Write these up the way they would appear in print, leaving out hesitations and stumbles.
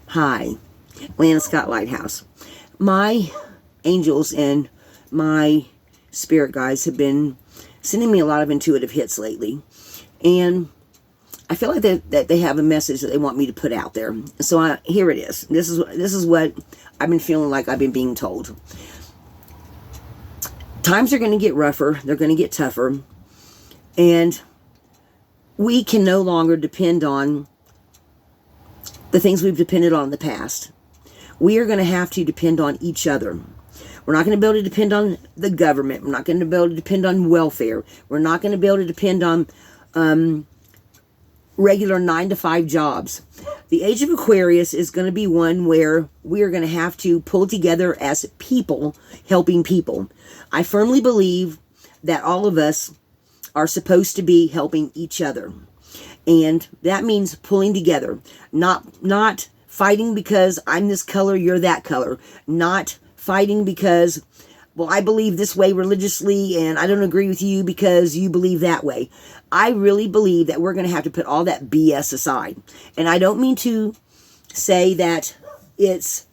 Hi, Lana Scott Lighthouse. My angels and my spirit guides have been sending me a lot of intuitive hits lately, and I feel like that they have a message that they want me to put out there. So here it is. This is what I've been feeling like I've been being told. Times are going to get rougher. They're going to get tougher, and we can no longer depend on the things we've depended on in the past. We are going to have to depend on each other. We're not going to be able to depend on the government. We're not going to be able to depend on welfare. We're not going to be able to depend on regular 9-to-5 jobs. The age of Aquarius is going to be one where we are going to have to pull together as people, helping people. I firmly believe that all of us are supposed to be helping each other. And that means pulling together, not fighting because I'm this color, you're that color, not fighting because, well, I believe this way religiously and I don't agree with you because you believe that way. I really believe that we're going to have to put all that BS aside. And I don't mean to say that it's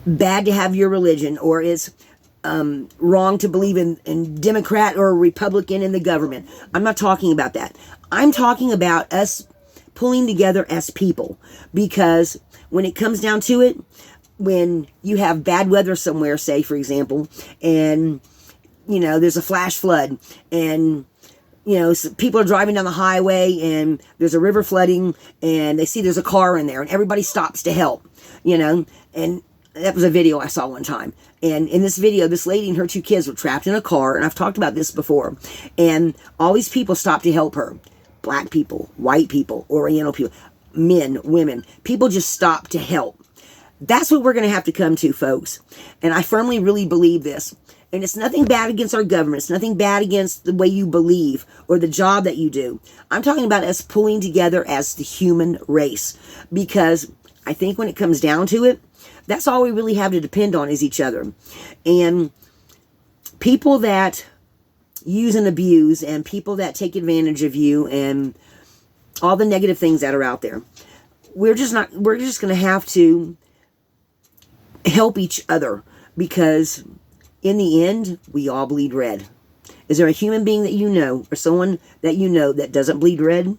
bad to have your religion, or it's wrong to believe in Democrat or Republican in the government. I'm not talking about that. I'm talking about us pulling together as people, because when it comes down to it, when you have bad weather somewhere, say for example, and there's a flash flood, and people are driving down the highway and there's a river flooding and they see there's a car in there and everybody stops to help, and that was a video I saw one time. And in this video, this lady and her 2 kids were trapped in a car, and I've talked about this before. And all these people stopped to help her. Black people, white people, Oriental people, men, women. People just stopped to help. That's what we're going to have to come to, folks. And I firmly really believe this. And it's nothing bad against our government. It's nothing bad against the way you believe or the job that you do. I'm talking about us pulling together as the human race. Because I think when it comes down to it, that's all we really have to depend on is each other. And people that use and abuse, and people that take advantage of you, and all the negative things that are out there, we're just going to have to help each other, because in the end, we all bleed red. Is there a human being that you know, or someone that you know, that doesn't bleed red?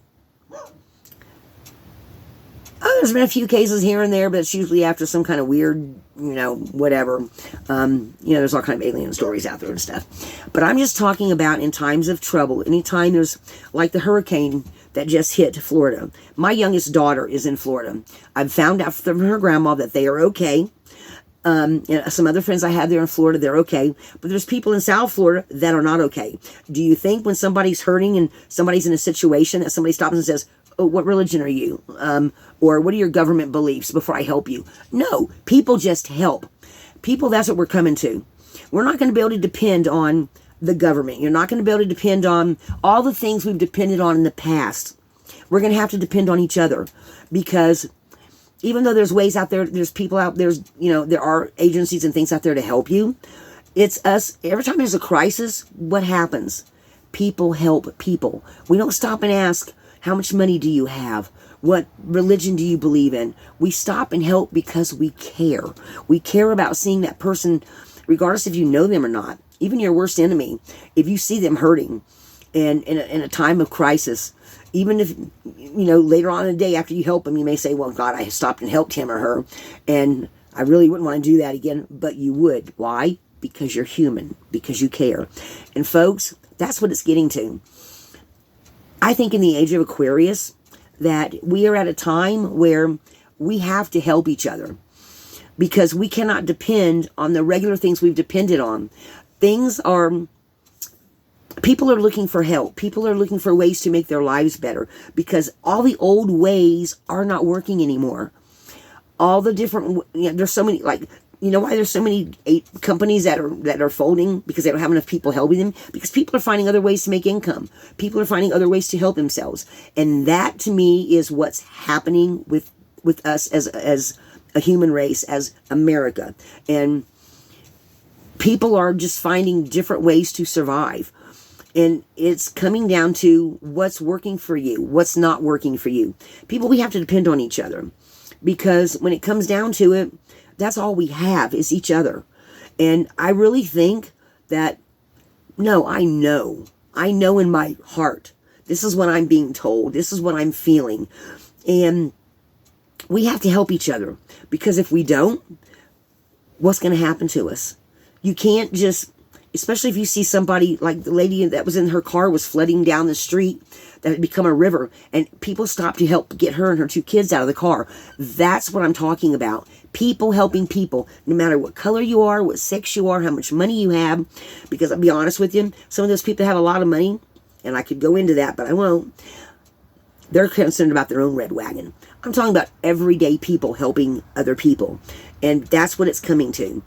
There's been a few cases here and there, but it's usually after some kind of weird, whatever. There's all kind of alien stories out there and stuff. But I'm just talking about in times of trouble. Anytime there's, like the hurricane that just hit Florida. My youngest daughter is in Florida. I've found out from her grandma that they are okay. Some other friends I have there in Florida, they're okay. But there's people in South Florida that are not okay. Do you think when somebody's hurting and somebody's in a situation that somebody stops and says, "Oh, what religion are you?" Or what are your government beliefs before I help you? No, people just help. People, that's what we're coming to. We're not going to be able to depend on the government. You're not going to be able to depend on all the things we've depended on in the past. We're going to have to depend on each other, because even though there's ways out there, there's people out there, there are agencies and things out there to help you. It's us. Every time there's a crisis, what happens? People help people. We don't stop and ask, how much money do you have? What religion do you believe in? We stop and help because we care. We care about seeing that person, regardless if you know them or not. Even your worst enemy, if you see them hurting and in a time of crisis, even if, later on in the day after you help them, you may say, well, God, I stopped and helped him or her, and I really wouldn't want to do that again, but you would. Why? Because you're human, because you care. And folks, that's what it's getting to. I think in the age of Aquarius that we are at a time where we have to help each other, because we cannot depend on the regular things we've depended on. People are looking for help. People are looking for ways to make their lives better, because all the old ways are not working anymore. All the different, there's so many, why there's so many companies that are folding? Because they don't have enough people helping them. Because people are finding other ways to make income. People are finding other ways to help themselves. And that, to me, is what's happening with us as a human race, as America. And people are just finding different ways to survive. And it's coming down to what's working for you, what's not working for you. People, we have to depend on each other, because when it comes down to it, that's all we have is each other. And I really think that, no, I know in my heart, this is what I'm being told, this is what I'm feeling. And we have to help each other, because if we don't, what's going to happen to us? You can't just, especially if you see somebody like the lady that was in her car was flooding down the street that had become a river, and people stopped to help get her and her 2 kids out of the car. That's what I'm talking about. People helping people, no matter what color you are, what sex you are, how much money you have. Because I'll be honest with you, some of those people have a lot of money, and I could go into that, but I won't. They're concerned about their own red wagon. I'm talking about everyday people helping other people. And that's what it's coming to.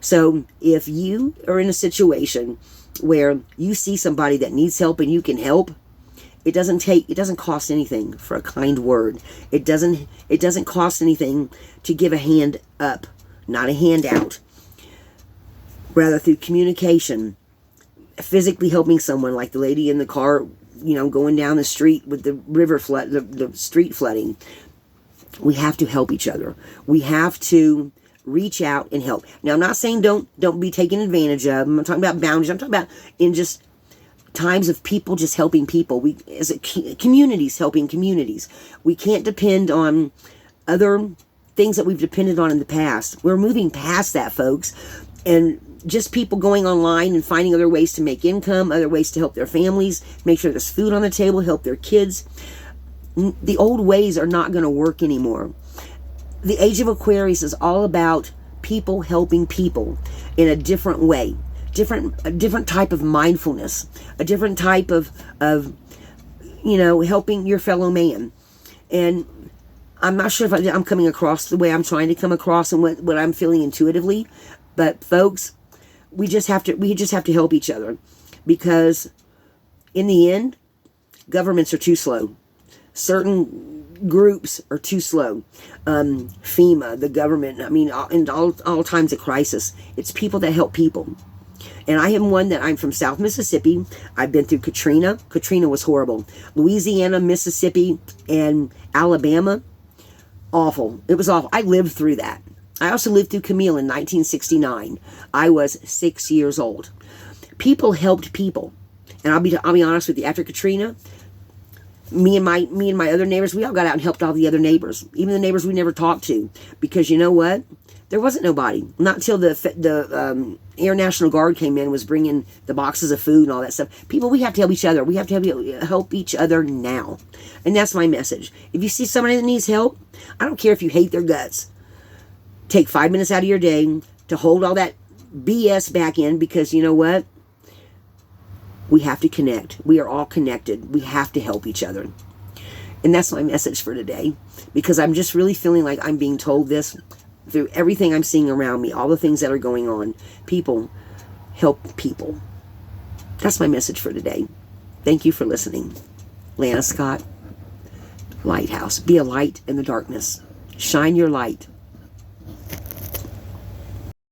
So if you are in a situation where you see somebody that needs help and you can help, it doesn't cost anything for a kind word. It doesn't cost anything to give a hand up, not a handout. Rather, through communication, physically helping someone, like the lady in the car, going down the street with the river flood, the street flooding. We have to help each other. We have to reach out and help. Now, I'm not saying don't be taken advantage of. I'm not talking about boundaries. I'm talking about in just times of people just helping people. We, as communities, helping communities. We can't depend on other things that we've depended on in the past. We're moving past that, folks. And just people going online and finding other ways to make income, other ways to help their families, make sure there's food on the table, help their kids. The old ways are not going to work anymore. The Age of Aquarius is all about people helping people in a different way, a different type of mindfulness, a different type of helping your fellow man. And I'm not sure if I'm coming across the way I'm trying to come across and what I'm feeling intuitively, but folks, we just have to help each other, because in the end, governments are too slow. Certain groups are too slow. FEMA, the government, in all times of crisis, it's people that help people. And I am one that I'm from South Mississippi. I've been through Katrina. Katrina was horrible. Louisiana, Mississippi, and Alabama, awful. It was awful. I lived through that. I also lived through Camille in 1969. I was 6 years old. People helped people. And I'll be honest with you, after Katrina, me and my other neighbors, we all got out and helped all the other neighbors, even the neighbors we never talked to, because you know what? There wasn't nobody. Not until the Air National Guard came in, was bringing the boxes of food and all that stuff. People, we have to help each other. We have to help each other now. And that's my message. If you see somebody that needs help, I don't care if you hate their guts. Take 5 minutes out of your day to hold all that BS back in, because you know what? We have to connect. We are all connected. We have to help each other. And that's my message for today, because I'm just really feeling like I'm being told this through everything I'm seeing around me, all the things that are going on. People help people. That's my message for today. Thank you for listening. Lana Scott, Lighthouse. Be a light in the darkness. Shine your light.